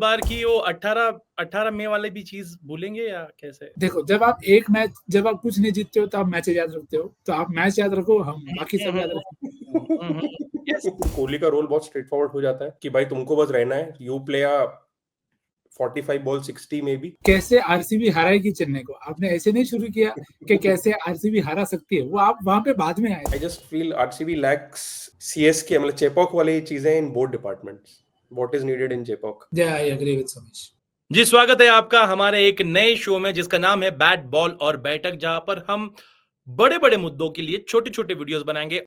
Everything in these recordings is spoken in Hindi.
बार की वो 18 मई वाली भी चीज भूलेंगे या कैसे? देखो, जब आप कुछ नहीं जीतते हो तो आप मैचेस याद रखते हो, तो आप मैच याद रखो, हम बाकी सब याद रखें। यस। कोहली का रोल बहुत स्ट्रेट फॉरवर्ड हो जाता है कि भाई तुमको बस रहना है, यू प्ले अ 45 बॉल 60 में भी। कैसे आरसीबी हराएगी चेन्नई को, आपने ऐसे नहीं शुरू किया कि कैसे आरसीबी हरा सकती है, वो आप वहां पे बाद में आए। I just feel RCB lakhs CSK, मतलब चेपॉक वाली चीजें in both departments. What is needed in Chepauk? या आई एग्री विद समीश। जी, स्वागत है आपका हमारे एक नए शो में जिसका नाम है बैट बॉल और बैठक, जहां पर हम बड़े बड़े मुद्दों के लिए छोटे छोटे वीडियोस बनाएंगे।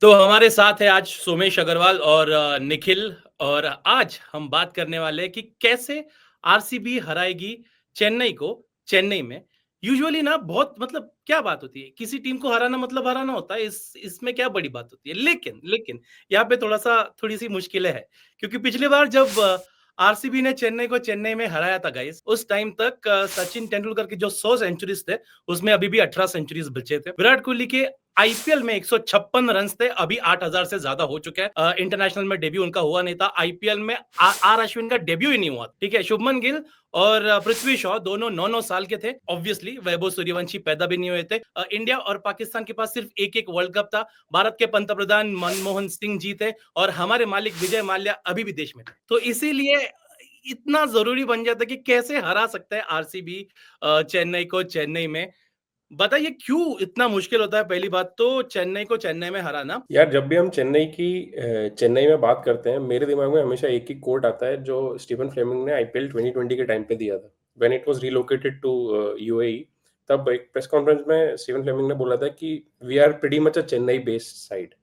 तो हमारे साथ है आज सोमेश अग्रवाल और निखिल, और आज हम बात करने वाले हैं कि कैसे आरसीबी हराएगी चेन्नई को चेन्नई में। यूजुअली ना बहुत मतलब क्या बात होती है, किसी टीम को हराना मतलब हराना होता है, इसमें क्या बड़ी बात होती है। लेकिन लेकिन यहाँ पे थोड़ी सी मुश्किलें है, क्योंकि पिछली बार जब आरसीबी ने चेन्नई को चेन्नई में हराया था गाइस, उस टाइम तक सचिन तेंदुलकर के जो 100 सेंचुरीज थे उसमें अभी भी 18 सेंचुरीज बचे थे। विराट कोहली के आईपीएल में 156 रन थे, अभी 8000 से ज्यादा हो चुके हैं। इंटरनेशनल में डेब्यू उनका हुआ नहीं था, आईपीएल में आर अश्विन का डेब्यू ही नहीं हुआ। ठीक है, शुभमन गिल और पृथ्वी शॉ दोनों 9-9 साल के थे। ऑब्वियसली वैभव सूर्यवंशी पैदा भी नहीं हुए थे। इंडिया और पाकिस्तान के पास सिर्फ एक एक वर्ल्ड कप था। भारत के पंतप्रधान मनमोहन सिंह जी थे और हमारे मालिक विजय माल्या अभी भी देश में थे। तो इसीलिए इतना जरूरी बन जाता कि कैसे हरा सकता है आरसीबी चेन्नई को चेन्नई में। बताइए क्यों इतना मुश्किल होता है? पहली बात तो चेन्नई को चेन्नई में हराना। यार, जब भी हम चेन्नई में बात करते हैं, मेरे दिमाग में हमेशा एक ही कोट आता है जो स्टीफन फ्लेमिंग ने आईपीएल 2020 के टाइम पे दिया था, when it was relocated to UAE. तब एक प्रेस कॉन्फ्रेंस में स्टीफन फ्लेमिंग ने बोला था कि we are pretty much a Chennai based side.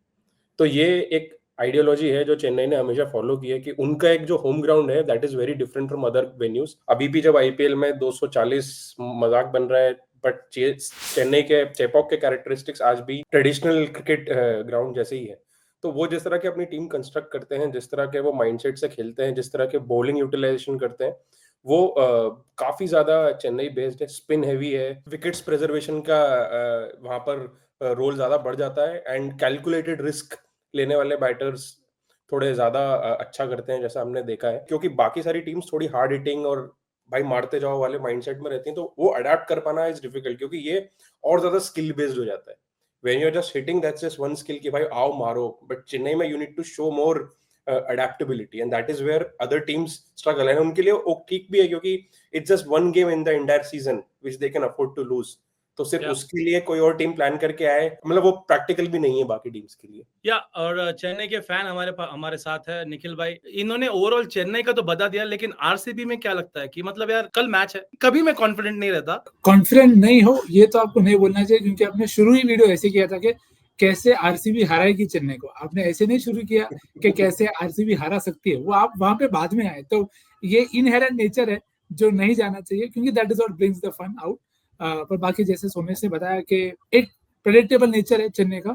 तो ये एक आइडियोलॉजी है जो चेन्नई ने हमेशा फॉलो की है कि उनका एक जो होम ग्राउंड है that is very different from other venues. अभी भी जब आईपीएल में 240 मजाक बन रहा है, बट चेन्नई के चेपॉक के कैरेक्टरिस्टिक्स आज भी ट्रेडिशनल क्रिकेट ग्राउंड जैसे ही है। तो वो जिस तरह की अपनी टीम कंस्ट्रक्ट करते हैं, जिस तरह के वो माइंडसेट से खेलते हैं, जिस तरह के बॉलिंग यूटिलाइजेशन करते हैं, वो काफी ज्यादा चेन्नई बेस्ड है, स्पिन हैवी है, विकेट्स प्रिजर्वेशन का वहां पर रोल ज्यादा बढ़ जाता है, एंड कैलकुलेटेड रिस्क लेने वाले बैटर्स थोड़े ज्यादा अच्छा करते हैं, जैसा हमने देखा है। क्योंकि बाकी सारी टीम्स थोड़ी हार्ड हिटिंग और भाई मारते जाओ वाले माइंडसेट में रहती हैं, तो वो अडेप्ट कर पाना इज डिफिकल्ट, क्योंकि ये और ज्यादा स्किल बेस्ड हो जाता है। When you are just hitting, that's just one skill कि भाई आओ मारो, बट चेन्नई में you need to show more adaptability, and that is where other teams struggle. And उनके लिए वो ठीक भी है, क्योंकि it's just one game in the entire season which they can afford to lose. तो सिर्फ उसके लिए कोई और टीम प्लान करके आए, मतलब वो प्रैक्टिकल भी नहीं है बाकी टीम्स के लिए। या और चेन्नई के फैन हमारे साथ है निखिल भाई। इन्होंने ओवरऑल चेन्नई का तो बता दिया, लेकिन आरसीबी में क्या लगता है कि मतलब यार कल मैच है, कभी मैं कॉन्फिडेंट नहीं रहता। कॉन्फिडेंट नहीं हो ये तो आपको नहीं बोलना चाहिए, क्योंकि आपने शुरू ही वीडियो ऐसे किया था कि कैसे आरसीबी हराएगी चेन्नई को, आपने ऐसे नहीं शुरू किया कि कैसे आरसीबी हरा सकती है, वो आप वहां पे बाद में आए। तो ये इनहेरेंट नेचर है जो नहीं जाना चाहिए, क्योंकि that is what brings the fun out. पर बाकी जैसे सोमेश ने बताया कि एक प्रेडिक्टेबल नेचर है चेन्नई का,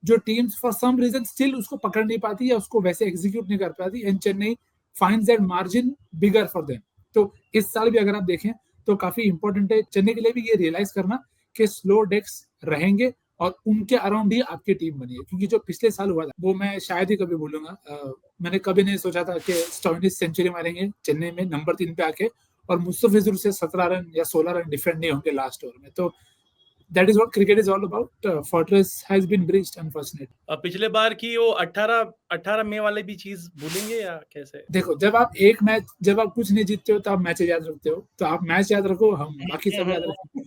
जो teams for some reason still उसको पकड़ नहीं पाती या उसको वैसे एग्जीक्यूट नहीं कर पाती, and Chennai finds that margin bigger for them. तो इस साल भी अगर आप देखें तो काफी इंपॉर्टेंट है चेन्नई के लिए भी ये रियलाइज करना कि स्लो डेक्स रहेंगे और उनके अराउंड ही आपकी टीम बनी है। क्योंकि जो पिछले साल हुआ था वो मैं शायद ही कभी भूलूंगा। मैंने कभी नहीं सोचा था कि स्टोइनिस सेंचुरी मारेंगे चेन्नई में नंबर 3 पे आके, और मुस्तफिजुर से 17 रन या 16 रन डिफरेंट नहीं होंगे लास्ट ओवर में। तो that is what cricket is all about. Fortress has been breached, unfortunately. पिछले बार की वो 18 मई वाली भी चीज भूलेंगे या कैसे? देखो, जब आप कुछ नहीं जीतते हो तो आप मैच याद रखते हो, तो आप मैच याद रखो, हम बाकी सब याद रखें।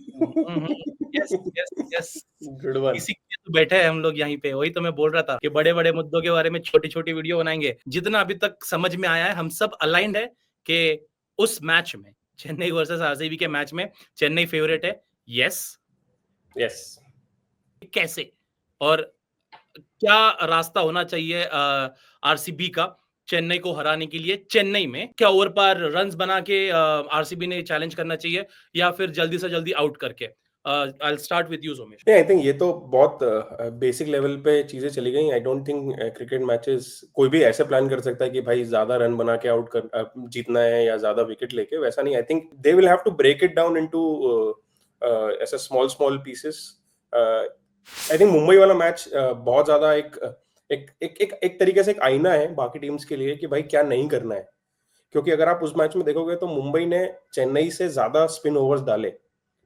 Yes yes yes, good one. इसी के लिए तो बैठे हैं हम लोग यहीं पे। वही तो मैं बोल रहा था कि बड़े बड़े मुद्दों के बारे में छोटी छोटी वीडियो बनाएंगे। जितना अभी तक समझ में आया है, हम सब अलाइंड है कि उस मैच में, चेन्नई वर्सेस आरसीबी के मैच में, चेन्नई फेवरेट है। Yes yes. कैसे और क्या रास्ता होना चाहिए आरसीबी का चेन्नई को हराने के लिए? चेन्नई में क्या ओवर पार रन्स बना के आरसीबी ने चैलेंज करना चाहिए, या फिर जल्दी से जल्दी आउट करके? I will start with you Somesh. I think ये तो बहुत बेसिक लेवल पे चीजें चली गई। I don't think cricket matches कोई भी ऐसे प्लान कर सकता है कि भाई ज्यादा रन बना के जीतना है या ज्यादा विकेट लेके, वैसा नहीं। I think they will have to break it down into ऐसे small small pieces. I think Mumbai वाला मैच बहुत ज्यादा एक तरीके से एक आईना है बाकी टीम्स के लिए कि भाई क्या नहीं करना है, क्योंकि अगर आप उस मैच में देखोगे तो मुंबई ने चेन्नई से ज्यादा स्पिन ओवर्स डाले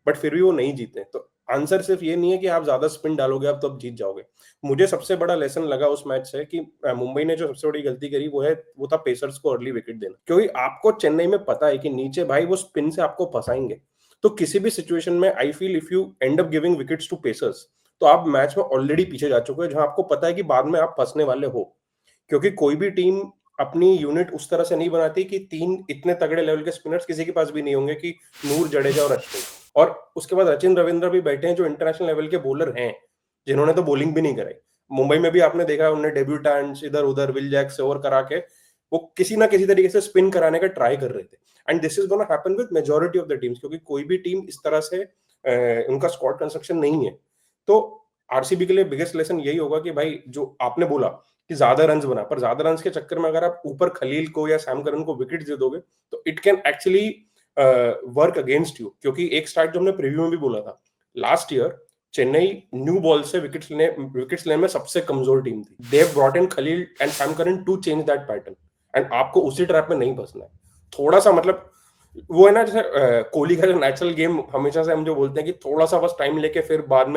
बट फिर भी वो नहीं जीते। तो आंसर सिर्फ ये नहीं है कि आप ज्यादा स्पिन डालोगे आप तो अब जीत जाओगे। मुझे सबसे बड़ा लेसन लगा उस मैच से कि मुंबई ने जो सबसे बड़ी गलती करी वो था पेसर्स को अर्ली विकेट देना, क्योंकि आपको चेन्नई में पता है कि नीचे भाई वो स्पिन से आपको फंसाएंगे। तो किसी भी सिचुएशन में I feel if you end up giving wickets to pacers तो आप मैच में ऑलरेडी पीछे जा चुके हो, जहां आपको पता है कि बाद में आप फंसने वाले हो। क्योंकि कोई भी टीम अपनी यूनिट उस तरह से नहीं बनाती कि 3 इतने तगड़े लेवल के स्पिनर्स किसी के पास भी नहीं होंगे कि नूर, जडेजा और अश्विन, और उसके बाद सचिन रविंद्र भी बैठे हैं जो इंटरनेशनल लेवल के बॉलर हैं, जिन्होंने तो बॉलिंग भी नहीं कराई। मुंबई में भी आपने देखा उन्होंने डेब्यूटेंट्स इधर-उधर विल जैक से ओवर करा के वो किसी ना किसी तरीके से स्पिन कराने का ट्राई कर रहे थे। And this is gonna happen with majority of the teams, क्योंकि कोई भी टीम इस तरह से उनका स्क्वाड कंस्ट्रक्शन नहीं है। तो आरसीबी के लिए बिगेस्ट लेसन यही होगा कि भाई जो आपने बोला कि ज्यादा रन्स बना, पर ज्यादा रन्स के चक्कर में अगर आप ऊपर खलील को या सैम करन को विकेट दे दोगे तो it can actually work against you. क्योंकि एक स्टार्ट जो हमने प्रीव्यू में भी बोला था, last year Chennai new ball से विकेट्स लेने में सबसे कमजोर टीम थी। They have brought in Khaleel and Sam Curran to change that pattern, and आपको उसी ट्रैप में नहीं फंसना है। थोड़ा सा मतलब वो है ना, जैसे कोहली का जो नेचुरल गेम हमेशा से हम जो बोलते हैं कि थोड़ा सा बस टाइम लेके फिर बाद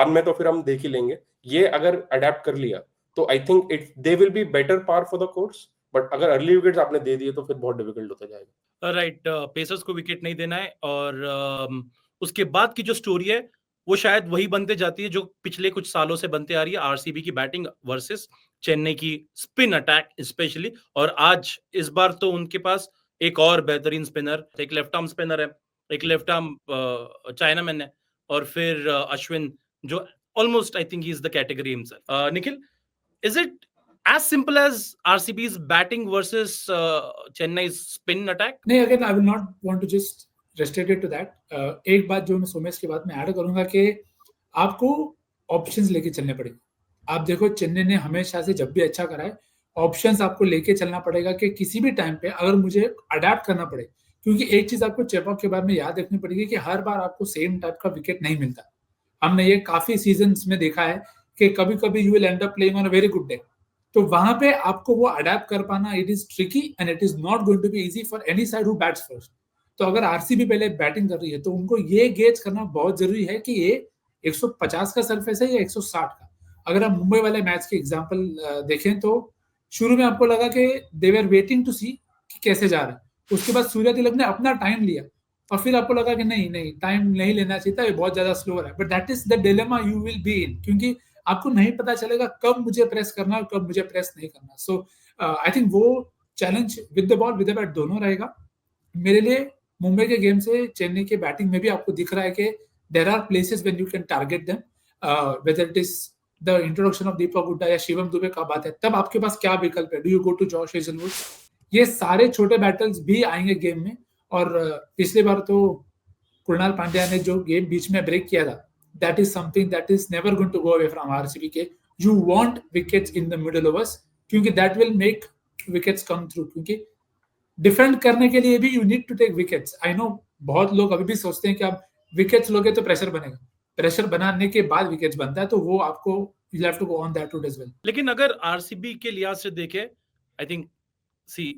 में तो फिर हम देख ही लेंगे, ये अगर अडेप्ट कर लिया तो I think it they will be better par for the course. But अगर अर्ली विकेट्स आपने दे दिए तो फिर बहुत डिफिकल्ट होता जाएगा। राइट, पेसर्स को विकेट नहीं देना है और उसके बाद की जो स्टोरी है वो शायद वही बनते जाती है जो पिछले कुछ सालों से बनते आ रही है, आरसीबी की बैटिंग वर्सेस चेन्नई की स्पिन अटैक स्पेशली। और आज इस बार तो उनके पास एक और बेहतरीन स्पिनर, एक लेफ्ट आर्म स्पिनर है, एक लेफ्ट आर्म चाइनामैन है, और फिर अश्विन जो almost I think he is the category himself. Nikhil, is it as simple as RCB's batting versus Chennai's spin attack? नहीं, again I will not want to just restrict it to that. एक बात जो मैं सोमेश की बात में ऐड करूंगा कि आपको ऑप्शंस लेके चलने पड़ेंगे। आप देखो चेन्नई ने हमेशा से जब भी अच्छा करा है, ऑप्शंस आपको लेके चलना पड़ेगा कि किसी भी टाइम पे अगर मुझे अडेप्ट करना पड़े, क्योंकि एक चीज आपको चेपॉक के बारे में याद रखनी पड़ेगी कि हर बार आपको सेम टाइप का विकेट नहीं मिलता। हमने ये काफी सीजन्स में देखा है कि कभी कभी you will end up playing on a very good day, तो वहां पे आपको वो अडेप्ट कर पाना it is tricky and it is not going to be easy for any side who bats first. तो अगर आरसीबी पहले बैटिंग कर रही है तो उनको ये गेज करना बहुत जरूरी है कि ये 150 का सरफेस है या 160 का। अगर आप मुंबई वाले मैच के एग्जांपल देखें तो शुरू में आपको लगा कि दे वर वेटिंग टू सी कि कैसे जा रहा है, उसके बाद सूर्य तिलक ने अपना टाइम लिया और फिर आपको लगा कि नहीं नहीं टाइम नहीं लेना चाहिए था, ये बहुत ज्यादा स्लो है। But that is the dilemma you will be in, क्योंकि आपको नहीं पता चलेगा कब मुझे प्रेस करना और कब मुझे प्रेस नहीं करना। सो आई थिंक वो challenge with the ball with the bat दोनों रहेगा। मेरे लिए मुंबई के गेम से चेन्नई के बैटिंग में भी आपको दिख रहा है कि there are places when you can target them, whether it is the introduction of Deepak Hooda या शिवम दुबे का बात है, तब आपके पास क्या विकल्प है। Do you go to Josh Hazlewood? ये सारे छोटे बैटल्स भी आएंगे गेम में। और पिछली बार तो कृणाल पांड्या ने जो गेम बीच में ब्रेक किया था, that is something that is never going to go away from RCB के you want wickets in the middle overs, क्योंकि that will make wickets come through, क्योंकि डिफेंड करने के लिए भी you need to take wickets। I know बहुत लोग अभी भी सोचते हैं कि आप विकेट्स लोगे तो प्रेशर बनेगा, प्रेशर बनाने के बाद विकेट्स बनता है, तो वो आपको you have to go on that route as well। लेकिन अगर आरसीबी के लिहाज से देखें, आई थिंक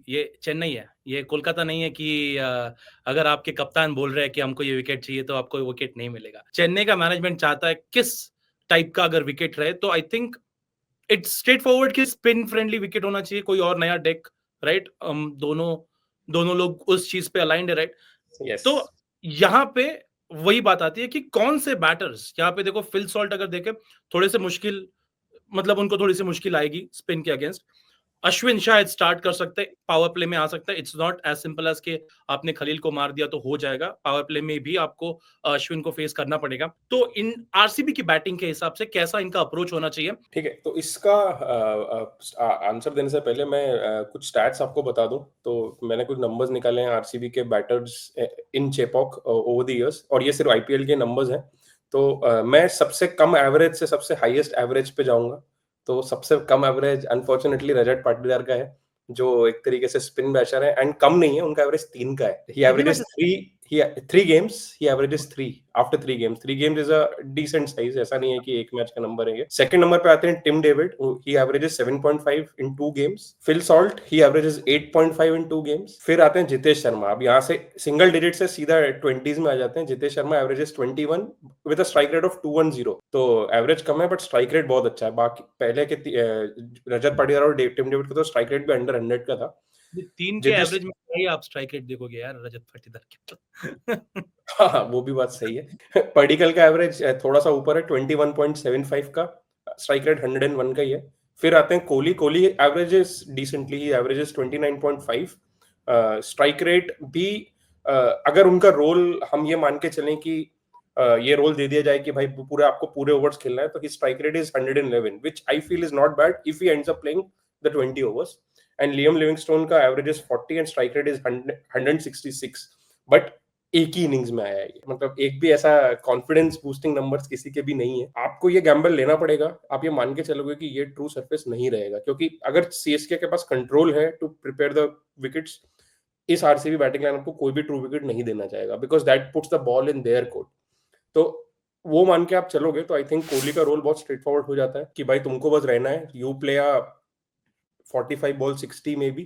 ये चेन्नई है, ये कोलकाता नहीं है कि अगर आपके कप्तान बोल रहे हैं कि हमको ये विकेट चाहिए तो आपको विकेट नहीं मिलेगा। चेन्नई का मैनेजमेंट चाहता है किस टाइप का अगर विकेट रहे, तो I think it's straight forward कि स्पिन फ्रेंडली विकेट होना चाहिए, कोई और नया डेक, राइट। दोनों लोग उस चीज पे अलाइंड है, राइट। yes. तो यहाँ पे वही बात आती है कि कौन से बैटर्स, यहाँ पे देखो फिल सॉल्ट अगर देखें थोड़े से मुश्किल, मतलब उनको थोड़ी सी मुश्किल आएगी स्पिन के अगेंस्ट। अश्विन शायद स्टार्ट कर सकते, पावर प्ले में आ सकता है। It's not as simple as के आपने खलील को मार दिया तो हो जाएगा, पावर प्ले में भी आपको अश्विन को फेस करना पड़ेगा। तो इन आरसीबी की बैटिंग के हिसाब से कैसा इनका अप्रोच होना चाहिए? ठीक है, तो इसका आंसर देने से पहले मैं कुछ स्टैट्स आपको बता दूं। तो मैंने कुछ नंबर्स निकाले हैं आरसीबी के batters in Chepauk over the years, और ये सिर्फ आईपीएल के नंबर्स हैं। तो मैं सबसे कम एवरेज से सबसे हाईएस्ट एवरेज पे जाऊंगा। तो सबसे कम एवरेज अनफॉर्चुनेटली रजत पाटीदार का है, जो एक तरीके से स्पिन बैशर है, एंड कम नहीं है, उनका एवरेज 3 का है। ही averages 3 3 games he averages 3 after 3 games. 3 games is a decent size, ऐसा नहीं है कि एक मैच का नंबर है ये. सेकंड नंबर पे आते हैं Tim David, he averages 7.5 in 2 games. Phil Salt he averages 8.5 in 2 games. फिर आते हैं जितेश शर्मा. अब यहाँ से सिंगल डिजिट से सीधा 20s में आ जाते हैं. Jitesh Sharma averages 21 with a strike rate of 210. तो एवरेज कम है बट स्ट्राइक रेट बहुत अच्छा है. बाकी पहले के रजत पाटीदार और टिम डेविड को तो स्ट्राइक रेट भी अंडर 100 का था. तीन के एवरेज में ही आप स्ट्राइक रेट देखोगे यार रजत पाटीदार के. हाँ, वो भी बात सही है. पडिक्कल का एवरेज थोड़ा सा ऊपर है, 21.75 का. स्ट्राइक रेट 101 का ही है. फिर आते हैं कोहली एवरेजेस डिसेंटली, ही एवरेजेस 29.5. स्ट्राइक रेट भी अगर उनका रोल हम ये मान के चलें कि ये रोल दे दिया जाए कि भाई पूरे आपको पूरे ओवर्स खेलना है, तो his strike rate is 111, which I feel is not bad if he ends up playing the 20 overs. And Liam Livingstone का average is 40 and strike rate is 166. But एक ही इनिंग्स में आया है. मतलब एक भी ऐसा कॉन्फिडेंस बूस्टिंग नंबर्स किसी के भी नहीं है. आपको ये गैम्बल लेना पड़ेगा. आप ये मान के चलोगे कि ये ट्रू सरफेस नहीं रहेगा, क्योंकि अगर सीएसके के पास कंट्रोल है टू प्रिपेयर द विकेट्स, इस आरसीबी बैटिंग लाइनअप को कोई भी ट्रू विकेट नहीं देना चाहेगा, because that puts the ball in their court. तो वो मान के आप चलोगे तो आई थिंक कोहली का रोल बहुत स्ट्रेट फॉरवर्ड हो जाता है कि भाई तुमको बस रहना है, you play a 45 ball 60 maybe,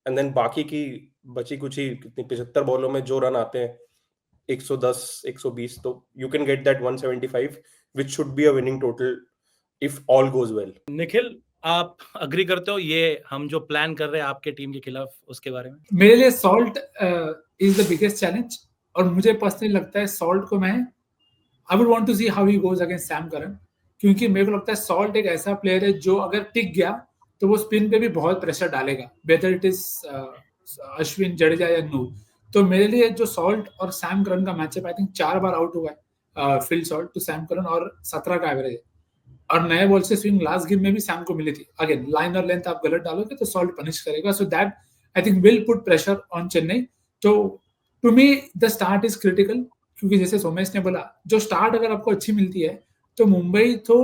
and then बाकी की बची कुछ ही कितनी 75 बॉलों में जो रन आते हैं 110 120, तो you can get that 175 which should be a winning total if all goes well. Nikhil, आप अग्री करते हो ये हम जो प्लान कर रहे हैं आपके टीम के खिलाफ, उसके बारे में? मेरे लिए Salt is the biggest challenge, और मुझे पर्सनली लगता है सॉल्ट को मैं I would want to see how he goes against Sam Curran, क्योंकि मेरे को लगता है सॉल्ट एक ऐसा प्लेयर है जो अगर टिक गया तो वो स्पिन पे भी बहुत प्रेशर डालेगा, weather it is Ashwin, Jadeja या नूर. तो मेरे लिए जो सॉल्ट और सैम करन का मैचअप, आई थिंक 4 बार आउट हुआ है Phil Salt to Sam Curran, और 17 का एवरेज है. और नए बॉल से स्विंग लास्ट गेम में भी सैम को मिली थी. अगेन लाइन और लेंथ आप गलत डालोगे तो सॉल्ट पनिश करेगा, so that I think will put pressure on Chennai. तो to me the start is critical, क्योंकि जैसे सोमेश ने बोला, जो स्टार्ट अगर आपको अच्छी मिलती है, तो मुंबई तो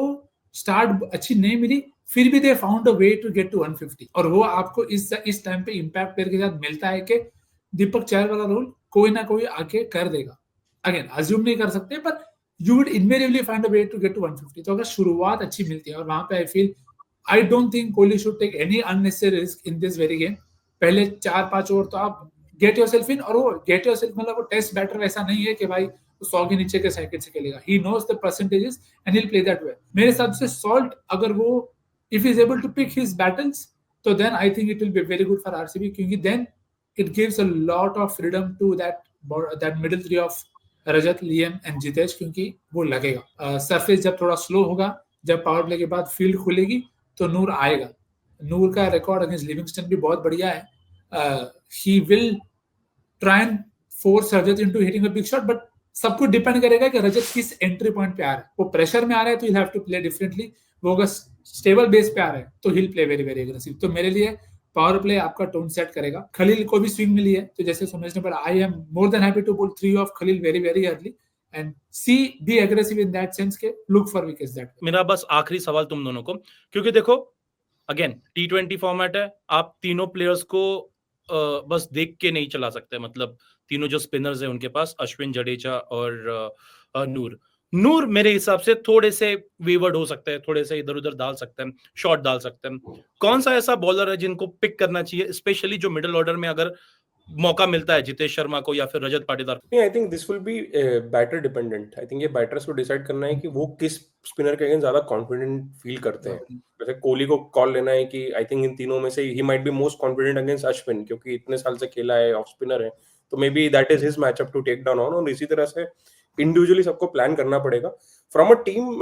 स्टार्ट अच्छी नहीं मिली, फिर भी they found a way to get to 150, और वो आपको इस टाइम पे इंपैक्ट प्लेयर के साथ मिलता है कि दीपक चहर वाला रोल कोई ना कोई आके कर देगा. अगेन अज्यूम नहीं कर सकते, पर you would invariably find a way to get to 150. तो अगर शुरुआत अच्छी मिलती है, और वहां पे I don't think Kohli should take any unnecessary risk in this very game. पहले 4-5 ओवर तो आप get yourself in, और वो get yourself मतलब वो टेस्ट बैटर वैसा नहीं है कि भाई 100 के नीचे के साइकिल से खेलेगा. He knows the percentages and he'll play that way. मेरे हिसाब से सॉल्ट अगर वो if he's able to pick his battles, तो then I think it will be very good for RCB, क्योंकि then it gives a lot of freedom to that middle three of Rajat, Liam and Jitesh, क्योंकि वो लगेगा. सरफेस जब थोड़ा स्लो होगा, जब पावर प्ले के बाद फील्ड खुलेगी, तो नूर आएगा. नूर का रिकॉर्ड अगेंस्ट लिविंगस्टन भी बहुत बढ़िया है. He will try and force Rajat into hitting a big shot, but सब कुछ डिपेंड करेगा कि रजत किस एंट्री पॉइंट पे आ रहा है. वो प्रेशर में आ रहा है तो he'll have to play differently. वो अगर स्टेबल बेस पे आ रहा है तो he'll play very very aggressive. तो मेरे लिए पावर प्ले आपका टोन सेट करेगा. खलील को भी स्विंग मिली है, तो जैसे सोमेश ने बोला, I am more than happy to pull 3 off Khaleel very very early and see be aggressive in that sense के लुक फॉर विकेट्स. दैट मेरा बस आखिरी सवाल तुम दोनों को, क्योंकि देखो अगेन T20 फॉर्मेट है, आप तीनों प्लेयर्स को बस देख के नहीं चला सकते. मतलब तीनों जो स्पिनर्स हैं उनके पास, अश्विन, जडेजा और नूर मेरे हिसाब से थोड़े से वेवर्ड हो सकते हैं, थोड़े से इधर उधर डाल सकते हैं, शॉट डाल सकते हैं. कौन सा ऐसा बॉलर है जिनको पिक करना चाहिए, स्पेशली जो मिडिल ऑर्डर में अगर मौका मिलता है जितेश शर्मा को या फिर Rajat Patidar? I think this will be batter dependent. I think ये बैटर्स को डिसाइड करना है कि वो किस स्पिनर के अगेंस्ट ज्यादा कॉन्फिडेंट फील करते हैं. जैसे कोहली को कॉल लेना है कि आई थिंक इन तीनों में से he might be most confident against Ashwin, क्योंकि इतने साल से खेला है, ऑफ स्पिनर है, तो maybe that is his matchup to take down on. और इसी तरह से इंडिविजुअली सबको प्लान करना पड़ेगा. From a team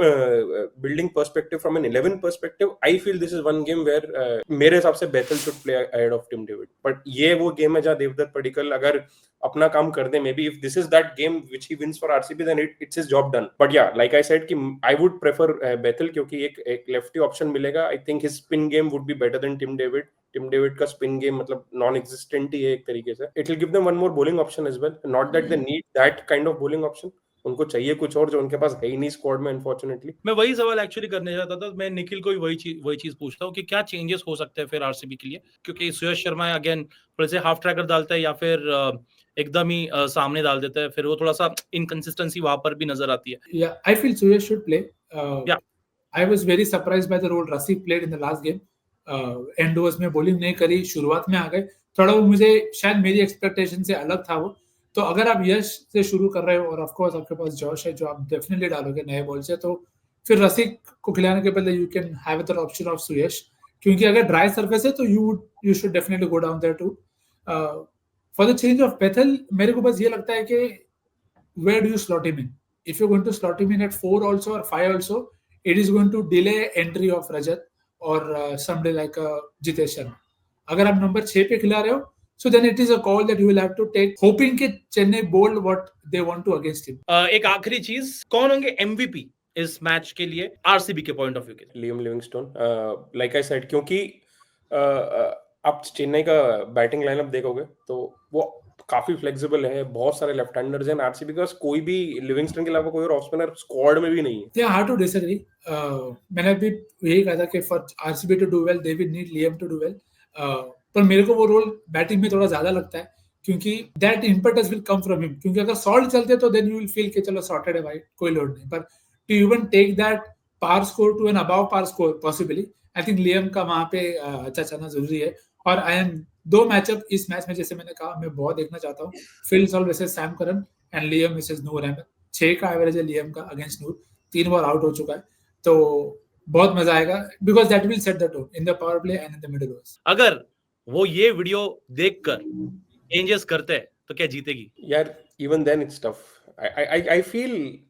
building perspective, from an 11 perspective, I feel this is one game where मेरे हिसाब से Bethell should play ahead of Tim David. But ये वो गेम है जहां देवदत्त पडिक्कल अगर अपना काम कर दे, maybe if this is that game which he wins for RCB, then it's his job done. But yeah like I said कि आई वुड प्रेफर बेथल, क्योंकि एक लेफ्टी ऑप्शन मिलेगा. I think his spin game would be better than Tim David. Tim David का स्पिन गेम मतलब नॉन एग्जिस्टेंट ही है एक तरीके से. It will give them one more bowling option as well. Not that they need that kind of bowling option, उनको चाहिए कुछ और जो उनके पास है ही नहीं स्क्वाड में अनफॉर्चुनेटली। मैं वही सवाल एक्चुअली करने चाहता था, मैं निखिल को भी वही चीज पूछता हूँ कि क्या चेंजेस हो सकते हैं फिर आरसीबी के लिए, क्योंकि सुयश शर्मा अगेन थोड़े से हाफ ट्रैकर डालता है या फिर एकदम ही सामने डाल देता है, फिर वो थोड़ा सा इनकंसिस्टेंसी वहां पर भी नजर आती है। Yeah, I feel Suyash should play. Yeah. I was very surprised by the role Rasik played in the last game. And overs में बॉलिंग नहीं करी, शुरुआत में आ गए, थोड़ा वो मुझे शायद मेरी एक्सपेक्टेशन से अलग था वो। तो अगर आप यश से शुरू कर रहे हो और ऑफ कोर्स आपके पास जॉश है जो आप डेफिनेटली डालोगे नए बॉल से, तो फिर रसिक को खिलाने के बदले you can have the option of Suyash, क्योंकि अगर ड्राई सरफेस है तो you should definitely go down there to for the change of Bethell. मेरे को बस ये लगता है कि where do you slot him in? If you're going to slot him in at 4 also or 5 also, it is going to delay entry of Rajat or somebody like Jitesh Sharma. अगर आप नंबर 6 पे खिला रहे हो, so then it is a call that you will have to take, hoping कि Chennai bold what they want to against him. एक आखिरी चीज, कौन होंगे एमवीपी इस मैच के लिए आरसीबी के पॉइंट ऑफ व्यू के? Liam Livingstone, like I said, क्योंकि आप चेन्नई का बैटिंग लाइनअप देखोगे तो वो काफी फ्लेक्सिबल है, बहुत सारे लेफ्ट हैंडर्स हैं। आरसीबी के पास कोई भी लिविंगस्टन के अलावा कोई और ऑफ स्पिनर स्क्वाड में भी नहीं है। Yeah, hard to disagree. मैंने भी यही कहा था कि for RCB to do well, they will need Liam to do well. पर मेरे को वो रोल बैटिंग में थोड़ा ज्यादा लगता है, क्योंकि that impetus will come from him. क्योंकि अगर सॉल्ट चलते तो then you will feel कि चलो sorted है भाई, कोई लोड नहीं। पर to even take that par score to an above par score possibly, I think Liam का वहाँ पे अच्छा चलना जरूरी है। और आई एम 2 मैचअप इस मैच में, जैसे मैंने कहा, मैं बहुत देखना चाहता हूँ। Phil Salt versus Sam Curran and Liam versus Noor Ahmad. 6 का एवरेज है लियम का अगेंस्ट नूर, 3 बार आउट हो चुका है, तो बहुत मजा आएगा, because that will set the tone in the power play and in the middle overs. अगर वो ये वीडियो देखकर चेंजेस करते हैं तो क्या जीतेगी? यार even then it's tough.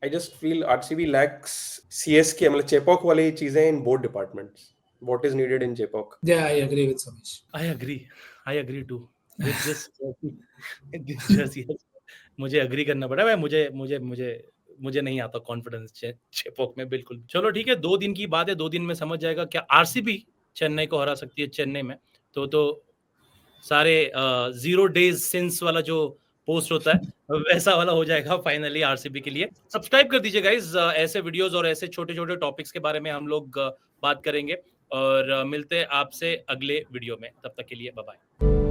I just feel RCB lacks CSK, मतलब चेपॉक वाली चीजें in both departments. What is needed in Chepauk? Yeah, I agree with Samesh. I agree too with this jersey. मुझे एग्री करना पड़ा भाई, मुझे नहीं आता कॉन्फिडेंस चेपॉक में बिल्कुल। चलो ठीक है, 2 दिन की बात है, 2 दिन में समझ जाएगा क्या आरसीबी चेन्नई को हरा सकती है चेन्नई में। तो सारे 0 days सिंस वाला जो पोस्ट होता है वैसा वाला हो जाएगा फाइनली आरसीबी के लिए। सब्सक्राइब कर दीजिए गाइस, ऐसे वीडियोस और ऐसे छोटे-छोटे टॉपिक्स के बारे में हम लोग बात करेंगे और मिलते हैं आपसे अगले वीडियो में। तब तक के लिए बाय बाय।